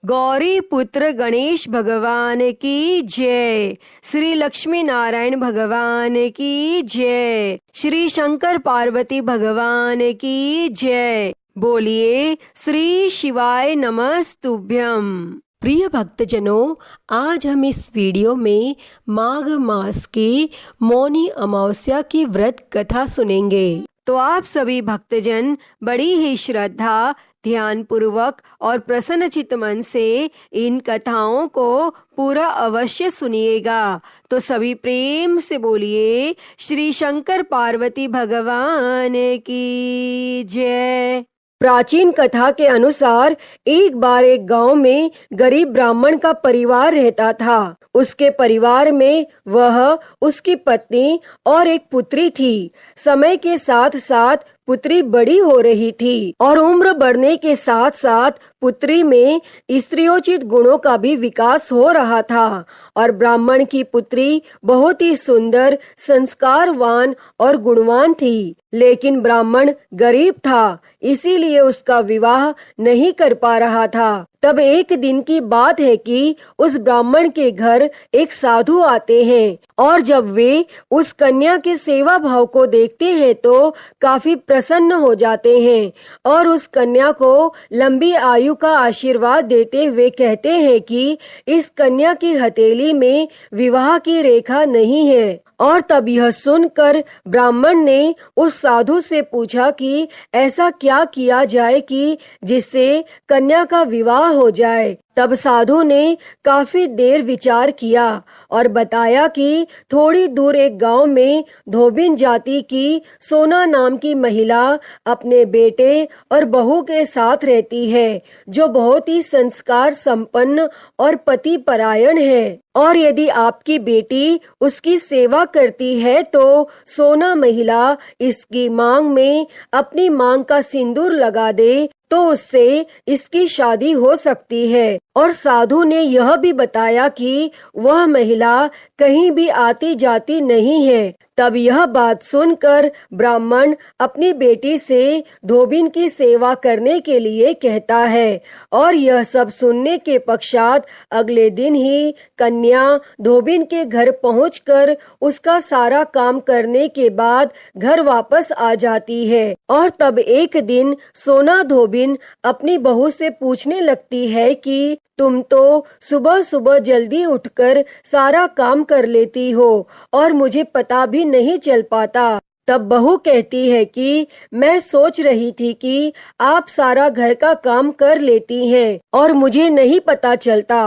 गौरी पुत्र गणेश भगवान की जय। श्री लक्ष्मी नारायण भगवान की जय। श्री शंकर पार्वती भगवान की जय। बोलिए श्री शिवाय नमस्तुभ्यम। प्रिय भक्तजनों, आज हम इस वीडियो में माघ मास की मौनी अमावस्या की व्रत कथा सुनेंगे। तो आप सभी भक्तजन बड़ी ही श्रद्धा, ध्यान पूर्वक और प्रसन्न चित्त मन से इन कथाओं को पूरा अवश्य सुनिएगा। तो सभी प्रेम से बोलिए श्री शंकर पार्वती भगवान की जय। प्राचीन कथा के अनुसार एक बार एक गांव में गरीब ब्राह्मण का परिवार रहता था। उसके परिवार में वह, उसकी पत्नी और एक पुत्री थी। समय के साथ साथ पुत्री बड़ी हो रही थी और उम्र बढ़ने के साथ साथ पुत्री में स्त्रियोचित गुणों का भी विकास हो रहा था। और ब्राह्मण की पुत्री बहुत ही सुंदर, संस्कारवान और गुणवान थी। लेकिन ब्राह्मण गरीब था, इसीलिए उसका विवाह नहीं कर पा रहा था। तब एक दिन की बात है कि उस ब्राह्मण के घर एक साधु आते हैं और जब वे उस कन्या के सेवा भाव को देखते हैं तो काफी प्रसन्न हो जाते हैं और उस कन्या को लंबी आयु का आशीर्वाद देते हुए कहते हैं कि इस कन्या की हथेली में विवाह की रेखा नहीं है। और तब यह सुनकर ब्राह्मण ने उस साधु से पूछा कि ऐसा क्या किया जाए कि जिससे कन्या का विवाह हो जाए। तब साधु ने काफी देर विचार किया और बताया कि थोड़ी दूर एक गांव में धोबिन जाति की सोना नाम की महिला अपने बेटे और बहू के साथ रहती है, जो बहुत ही संस्कार संपन्न और पति परायण है। और यदि आपकी बेटी उसकी सेवा करती है तो सोना महिला इसकी मांग में अपनी मांग का सिंदूर लगा दे तो उससे इसकी शादी हो सकती है। और साधु ने यह भी बताया कि वह महिला कहीं भी आती जाती नहीं है। तब यह बात सुनकर ब्राह्मण अपनी बेटी से धोबिन की सेवा करने के लिए कहता है। और यह सब सुनने के पश्चात अगले दिन ही कन्या धोबिन के घर पहुंचकर उसका सारा काम करने के बाद घर वापस आ जाती है। और तब एक दिन सोना धोबिन अपनी बहू से पूछने लगती है कि तुम तो सुबह सुबह जल्दी उठकर सारा काम कर लेती हो और मुझे पता भी नहीं चल पाता। तब बहू कहती है कि मैं सोच रही थी कि आप सारा घर का काम कर लेती हैं और मुझे नहीं पता चलता।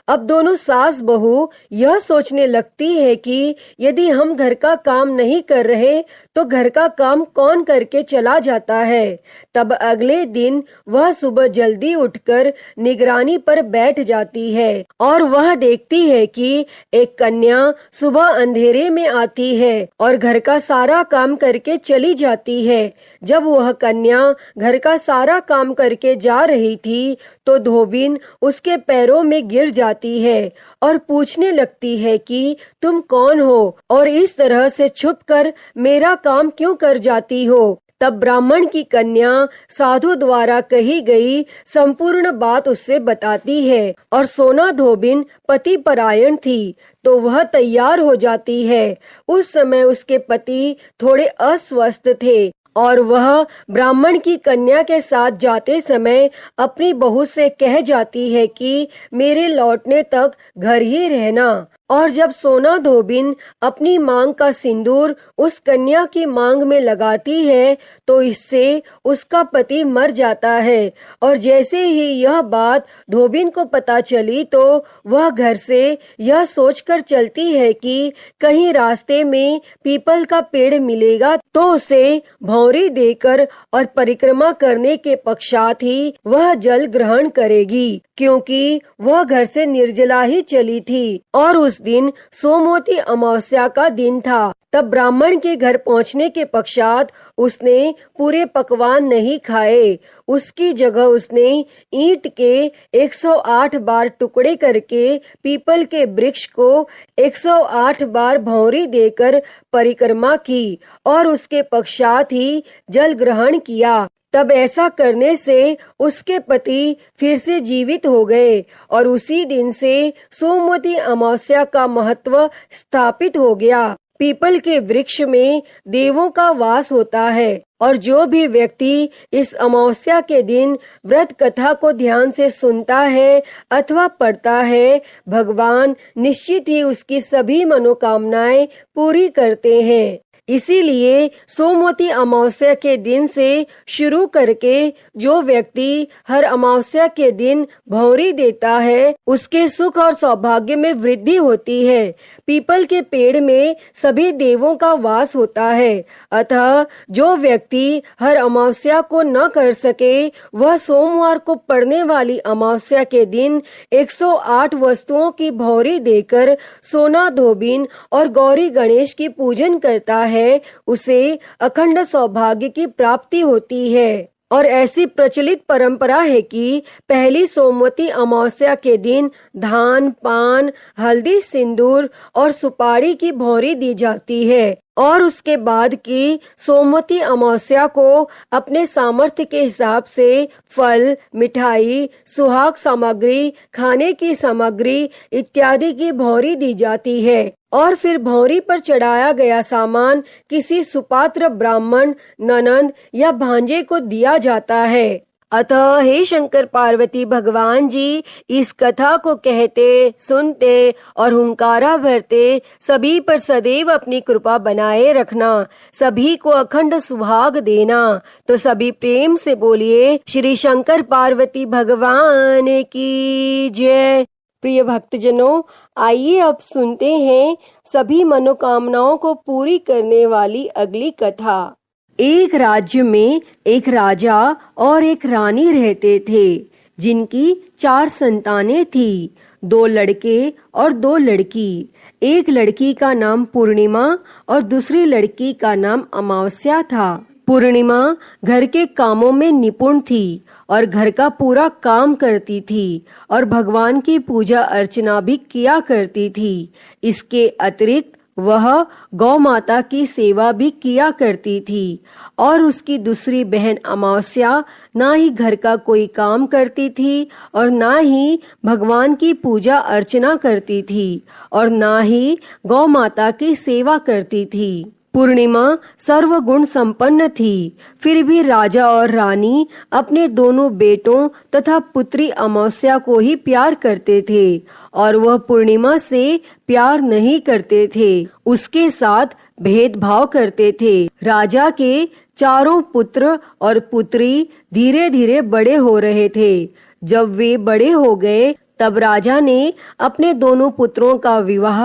अब दोनों सास बहू यह सोचने लगती है कि यदि हम घर का काम नहीं कर रहे तो घर का काम कौन करके चला जाता है। तब अगले दिन वह सुबह जल्दी उठकर निगरानी पर बैठ जाती है और वह देखती है कि एक कन्या सुबह अंधेरे में आती है और घर का सारा काम करके चली जाती है। जब वह कन्या घर का सारा काम करके जा रही थी तो धोबिन उसके पैरों में गिर जाती है और पूछने लगती है कि तुम कौन हो और इस तरह से छुपकर मेरा काम क्यों कर जाती हो। तब ब्राह्मण की कन्या साधु द्वारा कही गई संपूर्ण बात उससे बताती है और सोना धोबिन पति परायण थी तो वह तैयार हो जाती है। उस समय उसके पति थोड़े अस्वस्थ थे और वह ब्राह्मण की कन्या के साथ जाते समय अपनी बहू से कह जाती है कि मेरे लौटने तक घर ही रहना। और जब सोना धोबिन अपनी मांग का सिंदूर उस कन्या की मांग में लगाती है तो इससे उसका पति मर जाता है। और जैसे ही यह बात धोबिन को पता चली तो वह घर से यह सोचकर चलती है कि कहीं रास्ते में पीपल का पेड़ मिलेगा तो उसे भौंरी देकर और परिक्रमा करने के पश्चात ही वह जल ग्रहण करेगी, क्योंकि वह घर से निर्जला ही चली थी और उस दिन सोमवती अमावस्या का दिन था। तब ब्राह्मण के घर पहुंचने के पश्चात उसने पूरे पकवान नहीं खाए। उसकी जगह उसने ईंट के 108 बार टुकड़े करके पीपल के वृक्ष को 108 बार भौंरी देकर परिक्रमा की और उसके पश्चात ही जल ग्रहण किया। तब ऐसा करने से उसके पति फिर से जीवित हो गए और उसी दिन से सोमवती अमावस्या का महत्व स्थापित हो गया। पीपल के वृक्ष में देवों का वास होता है और जो भी व्यक्ति इस अमावस्या के दिन व्रत कथा को ध्यान से सुनता है अथवा पढ़ता है, भगवान निश्चित ही उसकी सभी मनोकामनाएं पूरी करते हैं। इसीलिए सोमवती अमावस्या के दिन से शुरू करके जो व्यक्ति हर अमावस्या के दिन भौंरी देता है उसके सुख और सौभाग्य में वृद्धि होती है। पीपल के पेड़ में सभी देवों का वास होता है, अतः जो व्यक्ति हर अमावस्या को न कर सके वह सोमवार को पड़ने वाली अमावस्या के दिन 108 वस्तुओं की भौंरी देकर सोना धोबिन और गौरी गणेश की पूजन करता है, उसे अखंड सौभाग्य की प्राप्ति होती है। और ऐसी प्रचलित परंपरा है कि पहली सोमवती अमावस्या के दिन धान, पान, हल्दी, सिंदूर और सुपारी की भौंरी दी जाती है और उसके बाद की सोमवती अमावस्या को अपने सामर्थ्य के हिसाब से फल, मिठाई, सुहाग सामग्री, खाने की सामग्री इत्यादि की भौंरी दी जाती है और फिर भौंरी पर चढ़ाया गया सामान किसी सुपात्र ब्राह्मण, ननंद या भांजे को दिया जाता है। अतः हे शंकर पार्वती भगवान जी, इस कथा को कहते, सुनते और हुंकारा भरते सभी पर सदैव अपनी कृपा बनाए रखना, सभी को अखंड सुहाग देना। तो सभी प्रेम से बोलिए श्री शंकर पार्वती भगवान की जय। प्रिय भक्तजनों, आइए अब सुनते हैं सभी मनोकामनाओं को पूरी करने वाली अगली कथा। एक राज्य में एक राजा और एक रानी रहते थे, जिनकी 4 संतानें थी, 2 लड़के और 2 लड़की। एक लड़की का नाम पूर्णिमा और दूसरी लड़की का नाम अमावस्या था। पूर्णिमा घर के कामों में निपुण थी और घर का पूरा काम करती थी और भगवान की पूजा अर्चना भी किया करती थी। इसके अतिरिक्त वह गौ माता की सेवा भी किया करती थी और उसकी दूसरी बहन अमावस्या ना ही घर का कोई काम करती थी और ना ही भगवान की पूजा अर्चना करती थी और ना ही गौ माता की सेवा करती थी। पूर्णिमा सर्वगुण संपन्न थी, फिर भी राजा और रानी अपने दोनों बेटों तथा पुत्री अमावस्या को ही प्यार करते थे और वह पूर्णिमा से प्यार नहीं करते थे, उसके साथ भेदभाव करते थे। राजा के चारों पुत्र और पुत्री धीरे धीरे बड़े हो रहे थे। जब वे बड़े हो गए तब राजा ने अपने दोनों पुत्रों का विवाह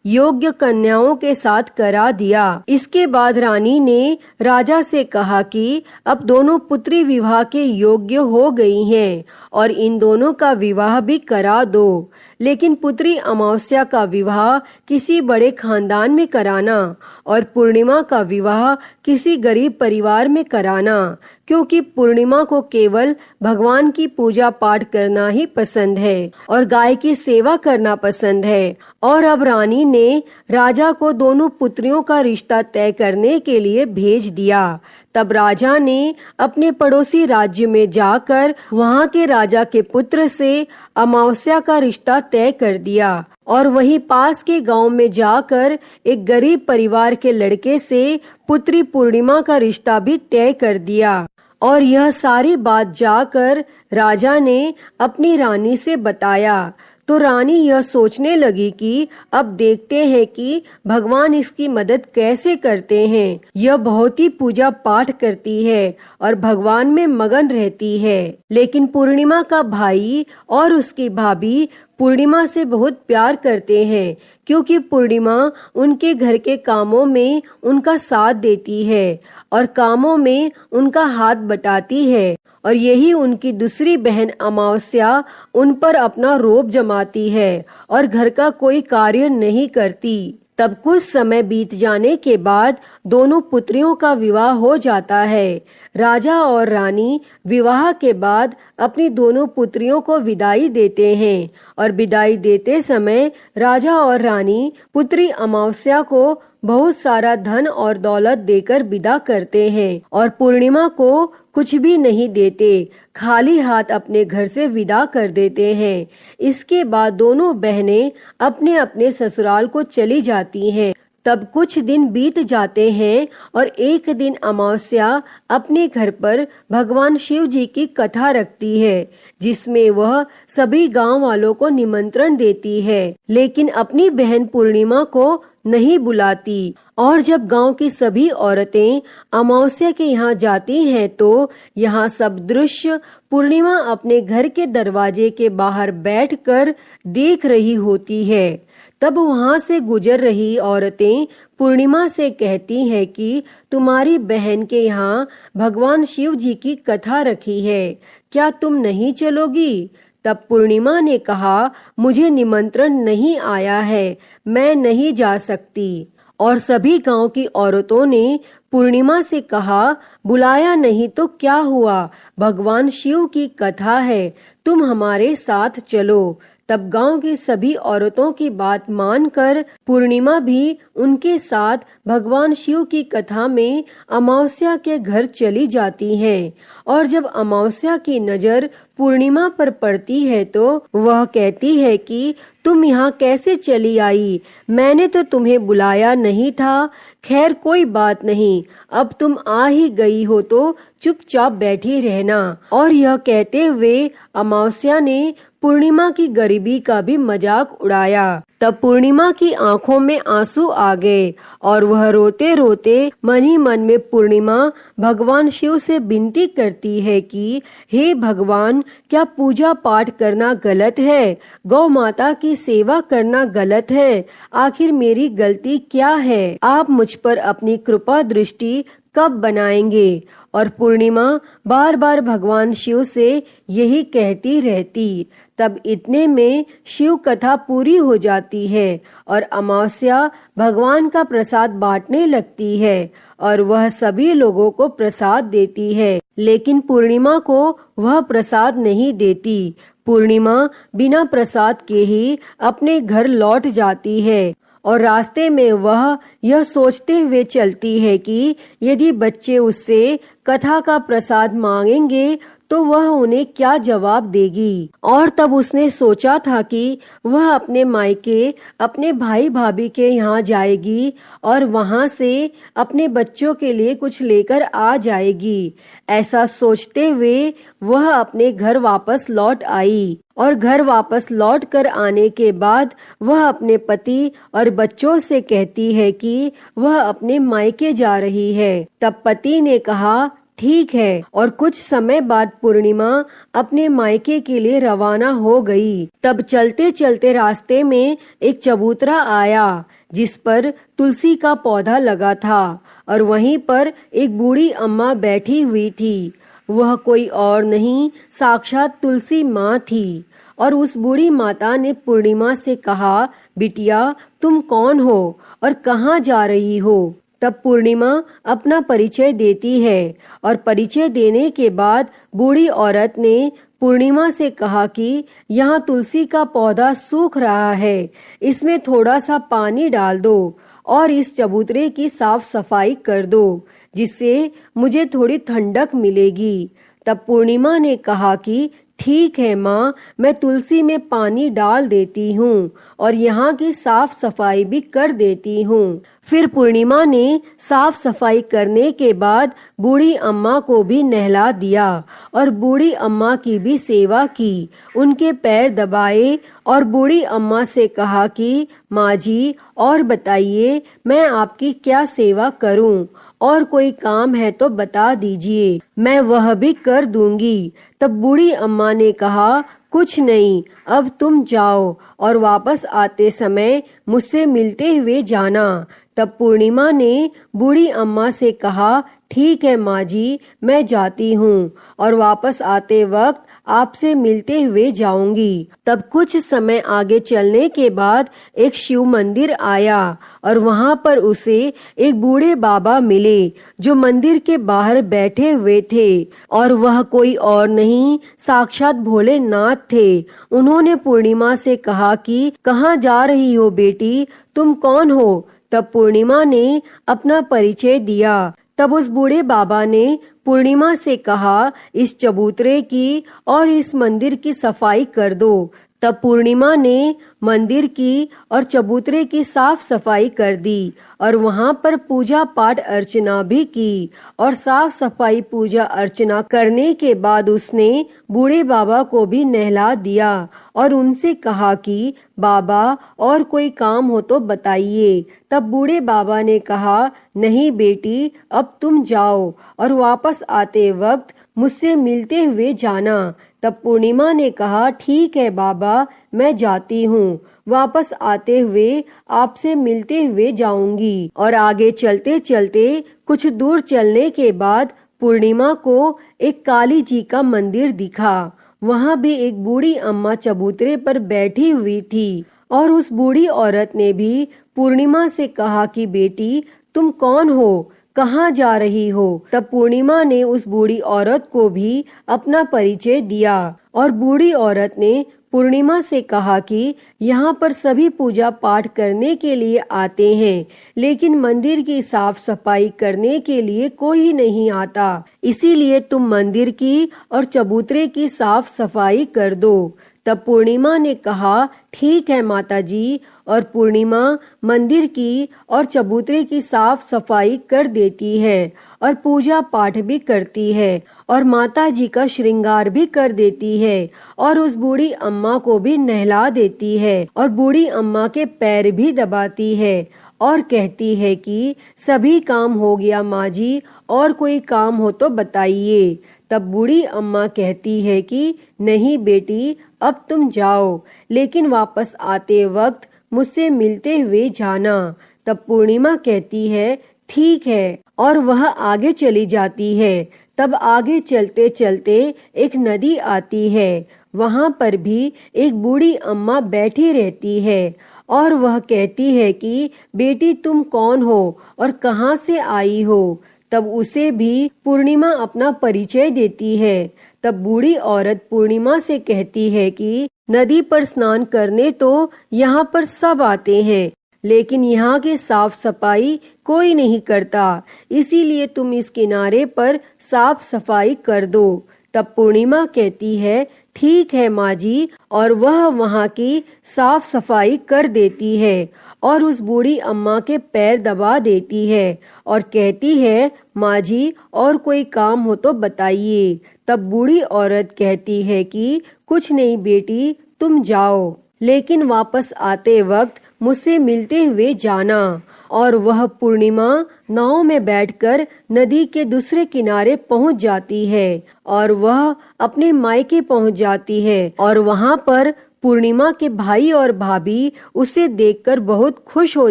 योग्य कन्याओं के साथ करा दिया। इसके बाद रानी ने राजा से कहा कि अब दोनों पुत्री विवाह के योग्य हो गई हैं और इन दोनों का विवाह भी करा दो, लेकिन पुत्री अमावस्या का विवाह किसी बड़े खानदान में कराना और पूर्णिमा का विवाह किसी गरीब परिवार में कराना, क्योंकि पूर्णिमा को केवल भगवान की पूजा पाठ करना ही पसंद है और गाय की सेवा करना पसंद है। और अब रानी ने राजा को दोनों पुत्रियों का रिश्ता तय करने के लिए भेज दिया। तब राजा ने अपने पड़ोसी राज्य में जाकर वहां के राजा के पुत्र से अमावस्या का रिश्ता तय कर दिया और वहीं पास के गांव में जाकर एक गरीब परिवार के लड़के से पुत्री पूर्णिमा का रिश्ता भी तय कर दिया। और यह सारी बात जाकर राजा ने अपनी रानी से बताया तो रानी यह सोचने लगी कि अब देखते हैं कि भगवान इसकी मदद कैसे करते हैं। यह बहुत ही पूजा पाठ करती है और भगवान में मगन रहती है। लेकिन पूर्णिमा का भाई और उसकी भाभी पूर्णिमा से बहुत प्यार करते हैं, क्योंकि पूर्णिमा उनके घर के कामों में उनका साथ देती है और कामों में उनका हाथ बटाती है और यही उनकी दूसरी बहन अमावस्या उन पर अपना रोब जमाती है और घर का कोई कार्य नहीं करती। तब कुछ समय बीत जाने के बाद दोनों पुत्रियों का विवाह हो जाता है। राजा और रानी विवाह के बाद अपनी दोनों पुत्रियों को विदाई देते हैं और विदाई देते समय राजा और रानी पुत्री अमावस्या को बहुत सारा धन और दौलत देकर विदा करते हैं और पूर्णिमा को कुछ भी नहीं देते, खाली हाथ अपने घर से विदा कर देते हैं। इसके बाद दोनों बहनें अपने अपने ससुराल को चली जाती हैं। तब कुछ दिन बीत जाते हैं और एक दिन अमावस्या अपने घर पर भगवान शिव जी की कथा रखती है, जिसमें वह सभी गांव वालों को निमंत्रण देती है, लेकिन अपनी बहन पूर्णिमा को नहीं बुलाती। और जब गांव की सभी औरतें अमावस्या के यहाँ जाती हैं तो यहाँ सब दृश्य पूर्णिमा अपने घर के दरवाजे के बाहर बैठकर देख रही होती है। तब वहाँ से गुजर रही औरतें पूर्णिमा से कहती हैं कि तुम्हारी बहन के यहाँ भगवान शिव जी की कथा रखी है, क्या तुम नहीं चलोगी? तब पूर्णिमा ने कहा, मुझे निमंत्रण नहीं आया है, मैं नहीं जा सकती। और सभी गांव की औरतों ने पूर्णिमा से कहा, बुलाया नहीं तो क्या हुआ, भगवान शिव की कथा है, तुम हमारे साथ चलो। तब गांव की सभी औरतों की बात मानकर पूर्णिमा भी उनके साथ भगवान शिव की कथा में अमावस्या के घर चली जाती हैं। और जब अमावस्या की नजर पूर्णिमा पर पड़ती है तो वह कहती है कि तुम यहाँ कैसे चली आई, मैंने तो तुम्हें बुलाया नहीं था। खैर कोई बात नहीं, अब तुम आ ही गई हो तो चुपचाप बैठी रहना। और यह कहते हुए अमावस्या ने पूर्णिमा की गरीबी का भी मजाक उड़ाया। तब पूर्णिमा की आंखों में आंसू आ गए और वह रोते रोते मन ही मन में पूर्णिमा भगवान शिव से विनती करती है कि हे भगवान, क्या पूजा पाठ करना गलत है, गौ माता की सेवा करना गलत है, आखिर मेरी गलती क्या है, आप मुझ पर अपनी कृपा दृष्टि कब बनाएंगे? और पूर्णिमा बार बार भगवान शिव से यही कहती रहती। तब इतने में शिव कथा पूरी हो जाती है और अमावस्या भगवान का प्रसाद बांटने लगती है और वह सभी लोगों को प्रसाद देती है, लेकिन पूर्णिमा को वह प्रसाद नहीं देती। पूर्णिमा बिना प्रसाद के ही अपने घर लौट जाती है और रास्ते में वह यह सोचते हुए चलती है कि यदि बच्चे उससे कथा का प्रसाद मांगेंगे तो वह उन्हें क्या जवाब देगी। और तब उसने सोचा था कि वह अपने मायके अपने भाई भाभी के यहाँ जाएगी और वहाँ से अपने बच्चों के लिए कुछ लेकर आ जाएगी। ऐसा सोचते हुए वह अपने घर वापस लौट आई और घर वापस लौट कर आने के बाद वह अपने पति और बच्चों से कहती है कि वह अपने मायके जा रही है। तब पति ने कहा, ठीक है। और कुछ समय बाद पूर्णिमा अपने मायके के लिए रवाना हो गई। तब चलते चलते रास्ते में एक चबूतरा आया जिस पर तुलसी का पौधा लगा था और वहीं पर एक बूढ़ी अम्मा बैठी हुई थी। वह कोई और नहीं, साक्षात तुलसी माँ थी। और उस बूढ़ी माता ने पूर्णिमा से कहा, बिटिया तुम कौन हो और कहाँ जा रही हो? तब पूर्णिमा अपना परिचय देती है और परिचय देने के बाद बूढ़ी औरत ने पूर्णिमा से कहा कि यहाँ तुलसी का पौधा सूख रहा है, इसमें थोड़ा सा पानी डाल दो और इस चबूतरे की साफ सफाई कर दो, जिससे मुझे थोड़ी ठंडक मिलेगी। तब पूर्णिमा ने कहा कि ठीक है माँ, मैं तुलसी में पानी डाल देती हूँ और यहाँ की साफ सफाई भी कर देती हूँ। फिर पूर्णिमा ने साफ सफाई करने के बाद बूढ़ी अम्मा को भी नहला दिया और बूढ़ी अम्मा की भी सेवा की, उनके पैर दबाए और बूढ़ी अम्मा से कहा कि माँ जी और बताइए मैं आपकी क्या सेवा करूँ, और कोई काम है तो बता दीजिए, मैं वह भी कर दूंगी। तब बूढ़ी अम्मा ने कहा, कुछ नहीं, अब तुम जाओ और वापस आते समय मुझसे मिलते हुए जाना। तब पूर्णिमा ने बूढ़ी अम्मा से कहा, ठीक है माँ जी, मैं जाती हूँ और वापस आते वक्त आपसे मिलते हुए जाऊंगी। तब कुछ समय आगे चलने के बाद एक शिव मंदिर आया और वहाँ पर उसे एक बूढ़े बाबा मिले जो मंदिर के बाहर बैठे हुए थे और वह कोई और नहीं, साक्षात भोलेनाथ थे। उन्होंने पूर्णिमा से कहा कि कहाँ जा रही हो बेटी, तुम कौन हो? तब पूर्णिमा ने अपना परिचय दिया। तब उस बूढ़े बाबा ने पूर्णिमा से कहा, इस चबूतरे की और इस मंदिर की सफाई कर दो। तब पूर्णिमा ने मंदिर की और चबूतरे की साफ सफाई कर दी और वहां पर पूजा पाठ अर्चना भी की। और साफ सफाई पूजा अर्चना करने के बाद उसने बूढ़े बाबा को भी नहला दिया और उनसे कहा कि बाबा और कोई काम हो तो बताइए। तब बूढ़े बाबा ने कहा, नहीं बेटी, अब तुम जाओ और वापस आते वक्त मुझसे मिलते हुए जाना। तब पूर्णिमा ने कहा, ठीक है बाबा, मैं जाती हूँ, वापस आते हुए आपसे मिलते हुए जाऊंगी। और आगे चलते चलते कुछ दूर चलने के बाद पूर्णिमा को एक काली जी का मंदिर दिखा। वहाँ भी एक बूढ़ी अम्मा चबूतरे पर बैठी हुई थी और उस बूढ़ी औरत ने भी पूर्णिमा से कहा कि बेटी, तुम कौन हो, कहाँ जा रही हो। तब पूर्णिमा ने उस बूढ़ी औरत को भी अपना परिचय दिया और बूढ़ी औरत ने पूर्णिमा से कहा कि यहाँ पर सभी पूजा पाठ करने के लिए आते हैं, लेकिन मंदिर की साफ सफाई करने के लिए कोई नहीं आता, इसीलिए तुम मंदिर की और चबूतरे की साफ सफाई कर दो। तब पूर्णिमा ने कहा, ठीक है माता जी। और पूर्णिमा मंदिर की और चबूतरे की साफ सफाई कर देती है और पूजा पाठ भी करती है और माता जी का श्रृंगार भी कर देती है और उस बूढ़ी अम्मा को भी नहला देती है और बूढ़ी अम्मा के पैर भी दबाती है और कहती है कि सभी काम हो गया माँ जी, और कोई काम हो तो बताइए। तब बूढ़ी अम्मा कहती है कि नहीं बेटी, अब तुम जाओ, लेकिन वापस आते वक्त मुझसे मिलते हुए जाना। तब पूर्णिमा कहती है, ठीक है, और वह आगे चली जाती है। तब आगे चलते चलते एक नदी आती है। वहाँ पर भी एक बूढ़ी अम्मा बैठी रहती है और वह कहती है कि बेटी, तुम कौन हो और कहाँ से आई हो। तब उसे भी पूर्णिमा अपना परिचय देती है। तब बूढ़ी औरत पूर्णिमा से कहती है कि नदी पर स्नान करने तो यहाँ पर सब आते हैं, लेकिन यहाँ की साफ सफाई कोई नहीं करता, इसीलिए तुम इस किनारे पर साफ सफाई कर दो। तब पूर्णिमा कहती है, ठीक है माँ जी, और वह वहाँ की साफ सफाई कर देती है और उस बूढ़ी अम्मा के पैर दबा देती है और कहती है, माँ जी, और कोई काम हो तो बताइए। तब बूढ़ी औरत कहती है कि कुछ नहीं बेटी, तुम जाओ, लेकिन वापस आते वक्त मुझसे मिलते हुए जाना। और वह पूर्णिमा नाव में बैठकर नदी के दूसरे किनारे पहुंच जाती है और वह अपने मायके पहुंच जाती है और वहां पर पूर्णिमा के भाई और भाभी उसे देखकर बहुत खुश हो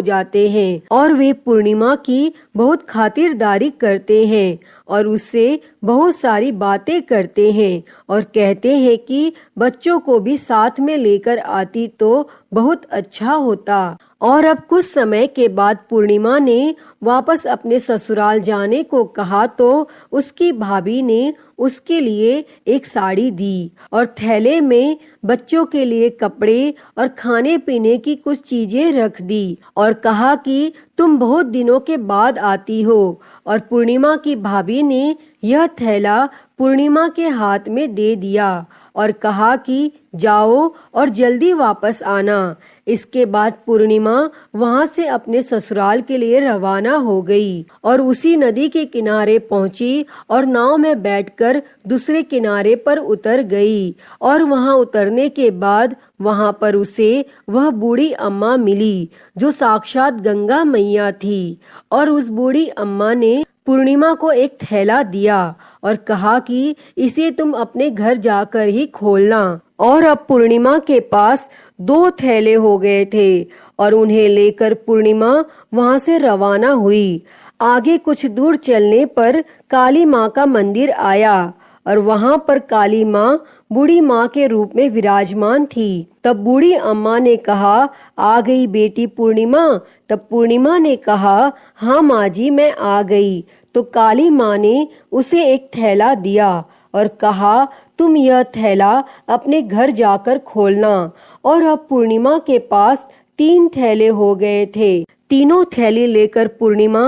जाते हैं और वे पूर्णिमा की बहुत खातिरदारी करते हैं और उससे बहुत सारी बातें करते हैं और कहते हैं कि बच्चों को भी साथ में लेकर आती तो बहुत अच्छा होता। और अब कुछ समय के बाद पूर्णिमा ने वापस अपने ससुराल जाने को कहा तो उसकी भाभी ने उसके लिए एक साड़ी दी और थैले में बच्चों के लिए कपड़े और खाने पीने की कुछ चीजें रख दी और कहा कि तुम बहुत दिनों के बाद आती हो। और पूर्णिमा की भाभी ने यह थैला पूर्णिमा के हाथ में दे दिया और कहा कि जाओ और जल्दी वापस आना। इसके बाद पूर्णिमा वहां से अपने ससुराल के लिए रवाना हो गई और उसी नदी के किनारे पहुंची और नाव में बैठकर दूसरे किनारे पर उतर गई। और वहां उतरने के बाद वहां पर उसे वह बूढ़ी अम्मा मिली जो साक्षात गंगा मैया थी। और उस बूढ़ी अम्मा ने पूर्णिमा को एक थैला दिया और कहा कि इसे तुम अपने घर जाकर ही खोलना। और अब पूर्णिमा के पास 2 थैले हो गए थे और उन्हें लेकर पूर्णिमा वहां से रवाना हुई। आगे कुछ दूर चलने पर काली माँ का मंदिर आया और वहां पर काली माँ बूढ़ी माँ के रूप में विराजमान थी। तब बूढ़ी अम्मा ने कहा, आ गई बेटी पूर्णिमा। तब पूर्णिमा ने कहा, हाँ माँ जी, मैं आ गई। तो काली माँ ने उसे एक थैला दिया और कहा, तुम यह थैला अपने घर जाकर खोलना। और अब पूर्णिमा के पास 3 थैले हो गए थे। तीनों थैली लेकर पूर्णिमा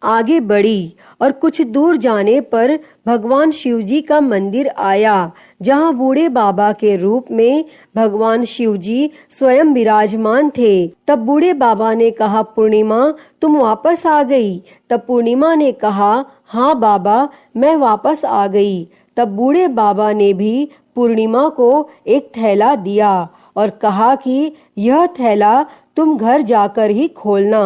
आगे बढ़ी और कुछ दूर जाने पर भगवान शिव जी का मंदिर आया, जहाँ बूढ़े बाबा के रूप में भगवान शिव जी स्वयं विराजमान थे। तब बूढ़े बाबा ने कहा, पूर्णिमा तुम वापस आ गई? तब पूर्णिमा ने कहा, हाँ बाबा मैं वापस आ गई। तब बूढ़े बाबा ने भी पूर्णिमा को एक थैला दिया और कहा कि यह थैला तुम घर जाकर ही खोलना।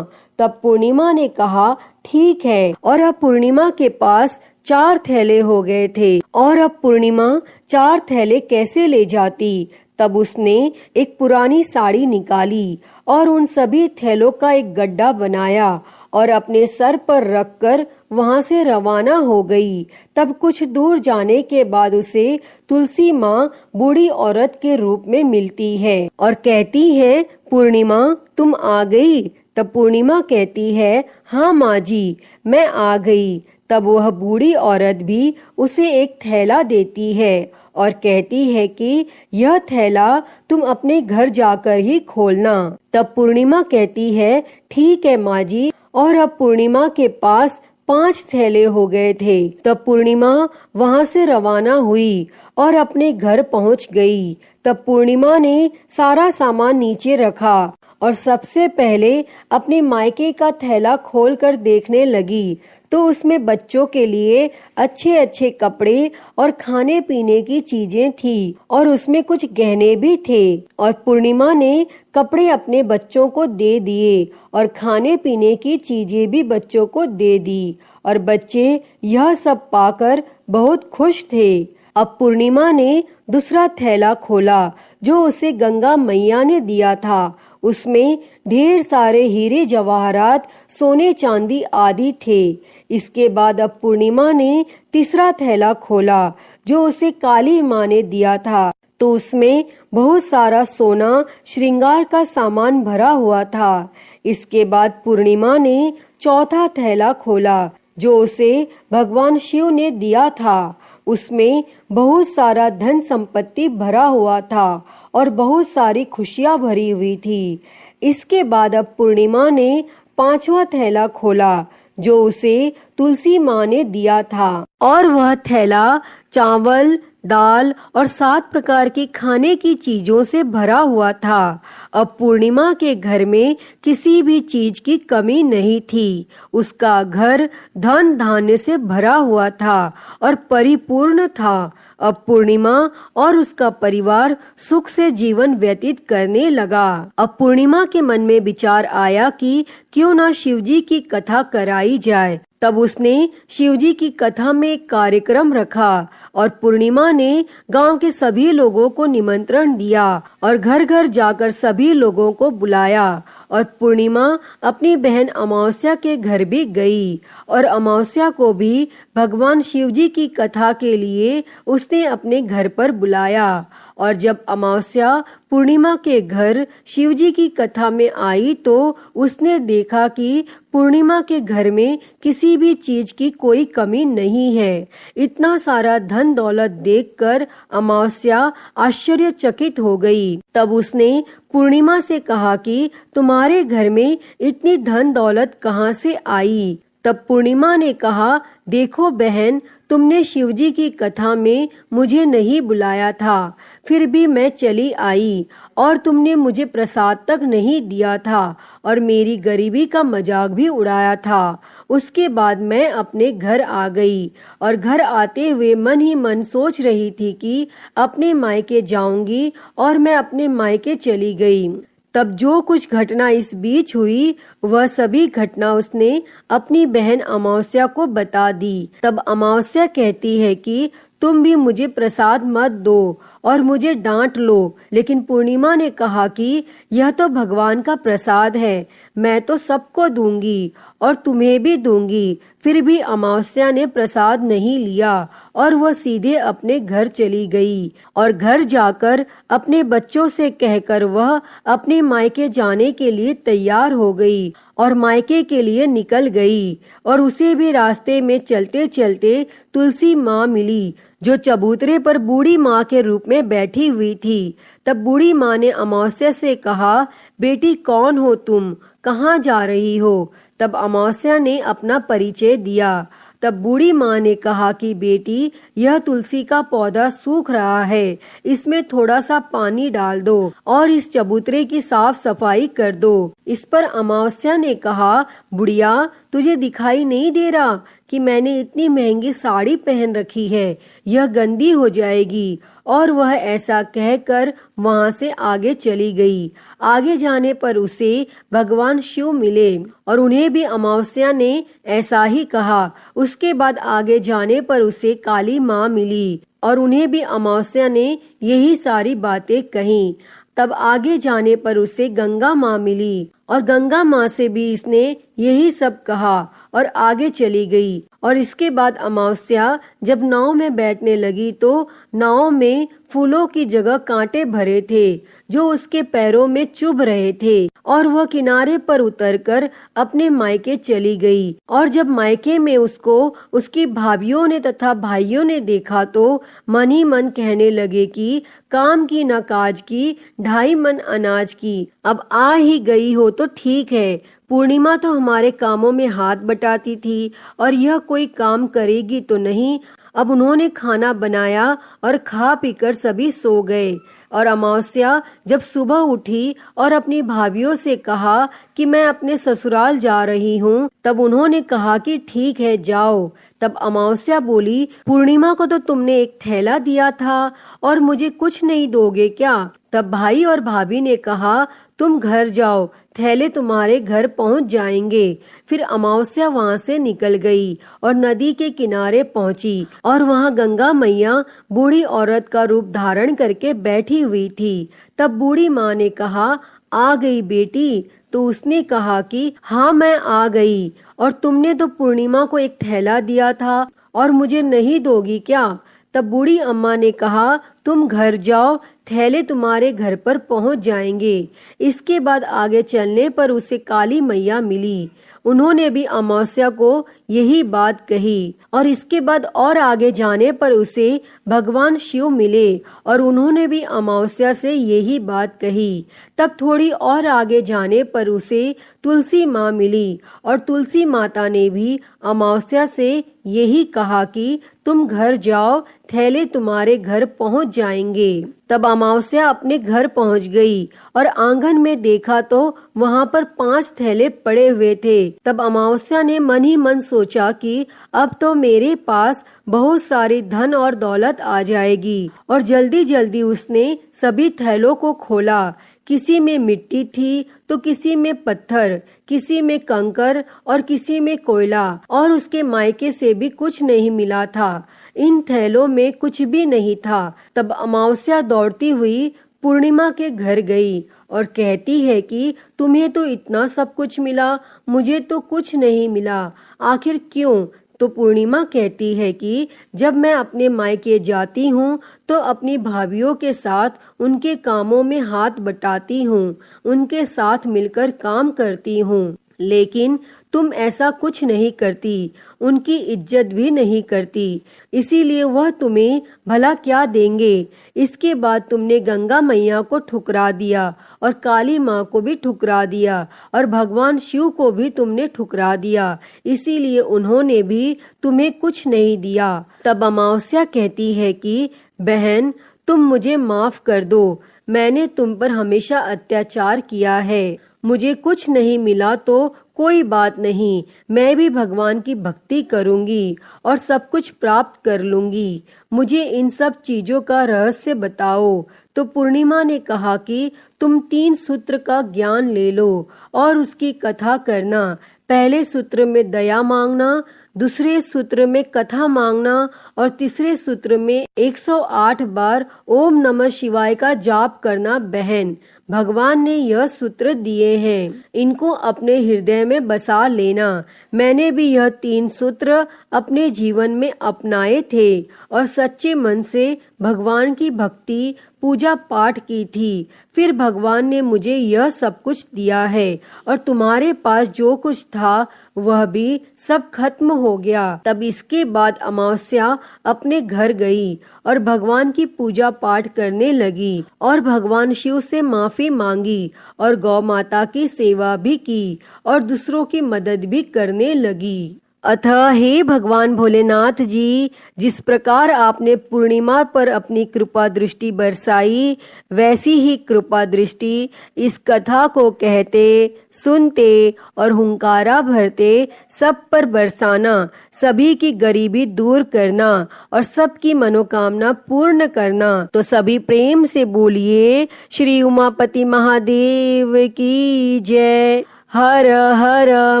तब पूर्णिमा ने कहा ठीक है। और अब पूर्णिमा के पास 4 थैले हो गए थे और अब पूर्णिमा 4 थैले कैसे ले जाती। तब उसने एक पुरानी साड़ी निकाली और उन सभी थैलों का एक गड्ढा बनाया और अपने सर पर रखकर वहां से रवाना हो गई। तब कुछ दूर जाने के बाद उसे तुलसी माँ बूढ़ी औरत के रूप में मिलती है और कहती है, पूर्णिमा तुम आ गई? तब पूर्णिमा कहती है, हाँ माँ जी मैं आ गई। तब वह बूढ़ी औरत भी उसे एक थैला देती है और कहती है कि यह थैला तुम अपने घर जाकर ही खोलना। तब पूर्णिमा कहती है ठीक है माँ जी। और अब पूर्णिमा के पास 5 थैले हो गए थे। तब पूर्णिमा वहां से रवाना हुई और अपने घर पहुंच गई। तब पूर्णिमा ने सारा सामान नीचे रखा और सबसे पहले अपने मायके का थैला खोलकर देखने लगी तो उसमें बच्चों के लिए अच्छे अच्छे कपड़े और खाने पीने की चीजें थी और उसमें कुछ गहने भी थे। और पूर्णिमा ने कपड़े अपने बच्चों को दे दिए और खाने पीने की चीजें भी बच्चों को दे दी और बच्चे यह सब पाकर बहुत खुश थे। अब पूर्णिमा ने दूसरा थैला खोला जो उसे गंगा मैया ने दिया था। उसमें ढेर सारे हीरे जवाहरात सोने चांदी आदि थे। इसके बाद अब पूर्णिमा ने तीसरा थैला खोला जो उसे काली माँ ने दिया था तो उसमें बहुत सारा सोना श्रृंगार का सामान भरा हुआ था। इसके बाद पूर्णिमा ने चौथा थैला खोला जो उसे भगवान शिव ने दिया था। उसमें बहुत सारा धन संपत्ति भरा हुआ था और बहुत सारी खुशियां भरी हुई थी। इसके बाद अब पूर्णिमा ने 5वां थैला खोला जो उसे तुलसी माँ ने दिया था और वह थैला चावल दाल और 7 प्रकार की खाने की चीजों से भरा हुआ था। अब पूर्णिमा के घर में किसी भी चीज की कमी नहीं थी। उसका घर धन धान्य से भरा हुआ था और परिपूर्ण था। अब पूर्णिमा और उसका परिवार सुख से जीवन व्यतीत करने लगा। अब पूर्णिमा के मन में विचार आया कि क्यों ना शिवजी की कथा कराई जाए। तब उसने शिवजी की कथा में एक कार्यक्रम रखा और पूर्णिमा ने गांव के सभी लोगों को निमंत्रण दिया और घर घर जाकर सभी लोगों को बुलाया। और पूर्णिमा अपनी बहन अमावस्या के घर भी गई और अमावस्या को भी भगवान शिवजी की कथा के लिए उसने अपने घर पर बुलाया। और जब अमावस्या पूर्णिमा के घर शिवजी की कथा में आई तो उसने देखा कि पूर्णिमा के घर में किसी भी चीज की कोई कमी नहीं है। इतना सारा धन दौलत देखकर अमावस्या आश्चर्यचकित हो गई। तब उसने पूर्णिमा से कहा कि तुम्हारे घर में इतनी धन दौलत कहाँ से आई। तब पूर्णिमा ने कहा, देखो बहन, तुमने शिवजी की कथा में मुझे नहीं बुलाया था, फिर भी मैं चली आई और तुमने मुझे प्रसाद तक नहीं दिया था और मेरी गरीबी का मजाक भी उड़ाया था। उसके बाद मैं अपने घर आ गई और घर आते हुए मन ही मन सोच रही थी कि अपने मायके जाऊंगी और मैं अपने मायके चली गई। तब जो कुछ घटना इस बीच हुई वह सभी घटना उसने अपनी बहन अमावस्या को बता दी। तब अमावस्या कहती है कि तुम भी मुझे प्रसाद मत दो और मुझे डांट लो, लेकिन पूर्णिमा ने कहा कि यह तो भगवान का प्रसाद है, मैं तो सबको दूंगी और तुम्हें भी दूंगी। फिर भी अमावस्या ने प्रसाद नहीं लिया और वह सीधे अपने घर चली गई और घर जाकर अपने बच्चों से कहकर वह अपने मायके जाने के लिए तैयार हो गई और मायके के लिए निकल गई। और उसे भी रास्ते में चलते चलते तुलसी माँ मिली जो चबूतरे पर बूढ़ी माँ के रूप में बैठी हुई थी। तब बूढ़ी माँ ने अमावस्या से कहा, बेटी कौन हो तुम, कहाँ जा रही हो? तब अमावस्या ने अपना परिचय दिया। तब बूढ़ी माँ ने कहा कि बेटी, यह तुलसी का पौधा सूख रहा है, इसमें थोड़ा सा पानी डाल दो और इस चबूतरे की साफ सफाई कर दो। इस पर अमावस्या ने कहा, बुढ़िया, तुझे दिखाई नहीं दे रहा कि मैंने इतनी महंगी साड़ी पहन रखी है, यह गंदी हो जाएगी। और वह ऐसा कहकर वहां से आगे चली गई। आगे जाने पर उसे भगवान शिव मिले और उन्हें भी अमावस्या ने ऐसा ही कहा। उसके बाद आगे जाने पर उसे काली माँ मिली और उन्हें भी अमावस्या ने यही सारी बातें कही। तब आगे जाने पर उसे गंगा माँ मिली और गंगा माँ से भी इसने यही सब कहा और आगे चली गई। और इसके बाद अमावस्या जब नाव में बैठने लगी तो नाव में फूलों की जगह कांटे भरे थे जो उसके पैरों में चुभ रहे थे और वह किनारे पर उतरकर अपने मायके चली गई। और जब मायके में उसको उसकी भाभियों ने तथा भाइयों ने देखा तो मन ही मन कहने लगे कि काम की न काज की, 2.5 मन अनाज की। अब आ ही गई हो तो ठीक है, पूर्णिमा तो हमारे कामों में हाथ बटाती थी और यह कोई काम करेगी तो नहीं। अब उन्होंने खाना बनाया और खा पीकर सभी सो गए। और अमावस्या जब सुबह उठी और अपनी भाभियों से कहा कि मैं अपने ससुराल जा रही हूँ, तब उन्होंने कहा कि ठीक है, जाओ। तब अमावस्या बोली, पूर्णिमा को तो तुमने एक थैला दिया था और मुझे कुछ नहीं दोगे क्या? तब भाई और भाभी ने कहा, तुम घर जाओ, थैले तुम्हारे घर पहुंच जाएंगे। फिर अमावस्या वहां से निकल गई और नदी के किनारे पहुंची और वहां गंगा मैया बूढ़ी औरत का रूप धारण करके बैठी हुई थी। तब बूढ़ी माँ ने कहा, आ गई बेटी? तो उसने कहा कि हाँ, मैं आ गई। और तुमने तो पूर्णिमा को एक थैला दिया था और मुझे नहीं दोगी क्या? तब बूढ़ी अम्मा ने कहा, तुम घर जाओ, थैले तुम्हारे घर पर पहुंच जाएंगे। इसके बाद आगे चलने पर उसे काली मैया मिली। उन्होंने भी अमावस्या को यही बात कही। और इसके बाद और आगे जाने पर उसे भगवान शिव मिले और उन्होंने भी अमावस्या से यही बात कही। तब थोड़ी और आगे जाने पर उसे तुलसी माँ मिली और तुलसी माता ने भी अमावस्या से यही कहा कि तुम घर जाओ, थैले तुम्हारे घर पहुंच जाएंगे। तब अमावस्या अपने घर पहुंच गई और आंगन में देखा तो वहां पर 5 थैले पड़े हुए थे। तब अमावस्या ने मन ही मन सोचा कि अब तो मेरे पास बहुत सारी धन और दौलत आ जाएगी। और जल्दी जल्दी उसने सभी थैलों को खोला। किसी में मिट्टी थी तो किसी में पत्थर, किसी में कंकर और किसी में कोयला। और उसके मायके से भी कुछ नहीं मिला था। इन थैलों में कुछ भी नहीं था। तब अमावस्या दौड़ती हुई पूर्णिमा के घर गई और कहती है कि तुम्हें तो इतना सब कुछ मिला, मुझे तो कुछ नहीं मिला, आखिर क्यों? तो पूर्णिमा कहती है कि जब मैं अपने मायके जाती हूँ तो अपनी भाभियों के साथ उनके कामों में हाथ बटाती हूँ, उनके साथ मिलकर काम करती हूँ, लेकिन तुम ऐसा कुछ नहीं करती, उनकी इज्जत भी नहीं करती, इसीलिए वह तुम्हें भला क्या देंगे। इसके बाद तुमने गंगा मैया को ठुकरा दिया और काली माँ को भी ठुकरा दिया और भगवान शिव को भी तुमने ठुकरा दिया, इसीलिए उन्होंने भी तुम्हें कुछ नहीं दिया। तब अमावस्या कहती है कि बहन, तुम मुझे माफ कर दो, मैंने तुम पर हमेशा अत्याचार किया है, मुझे कुछ नहीं मिला तो कोई बात नहीं, मैं भी भगवान की भक्ति करूंगी और सब कुछ प्राप्त कर लूंगी, मुझे इन सब चीजों का रहस्य बताओ। तो पूर्णिमा ने कहा कि तुम 3 सूत्र का ज्ञान ले लो और उसकी कथा करना। पहले सूत्र में दया मांगना, दूसरे सूत्र में कथा मांगना और तीसरे सूत्र में 108 बार ओम नमः शिवाय का जाप करना। बहन, भगवान ने यह सूत्र दिए हैं, इनको अपने हृदय में बसा लेना। मैंने भी यह 3 सूत्र अपने जीवन में अपनाए थे और सच्चे मन से भगवान की भक्ति पूजा पाठ की थी, फिर भगवान ने मुझे यह सब कुछ दिया है और तुम्हारे पास जो कुछ था वह भी सब खत्म हो गया। तब इसके बाद अमावस्या अपने घर गई और भगवान की पूजा पाठ करने लगी और भगवान शिव से माफी मांगी और गौ माता की सेवा भी की और दूसरों की मदद भी करने लगी। अतः हे भगवान भोलेनाथ जी, जिस प्रकार आपने पूर्णिमा पर अपनी कृपा दृष्टि बरसाई, वैसी ही कृपा दृष्टि इस कथा को कहते, सुनते और हुंकारा भरते सब पर बरसाना, सभी की गरीबी दूर करना और सबकी मनोकामना पूर्ण करना। तो सभी प्रेम से बोलिए श्री उमापति महादेव की जय। हर हर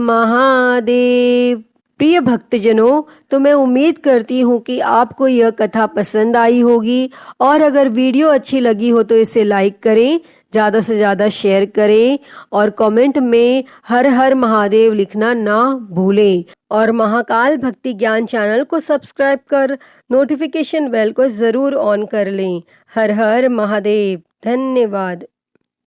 महादेव। प्रिय भक्तजनों, तो मैं उम्मीद करती हूँ कि आपको यह कथा पसंद आई होगी और अगर वीडियो अच्छी लगी हो तो इसे लाइक करें, ज्यादा से ज्यादा शेयर करें और कमेंट में हर हर महादेव लिखना ना भूलें और महाकाल भक्ति ज्ञान चैनल को सब्सक्राइब कर नोटिफिकेशन बेल को जरूर ऑन कर लें। हर हर महादेव। धन्यवाद।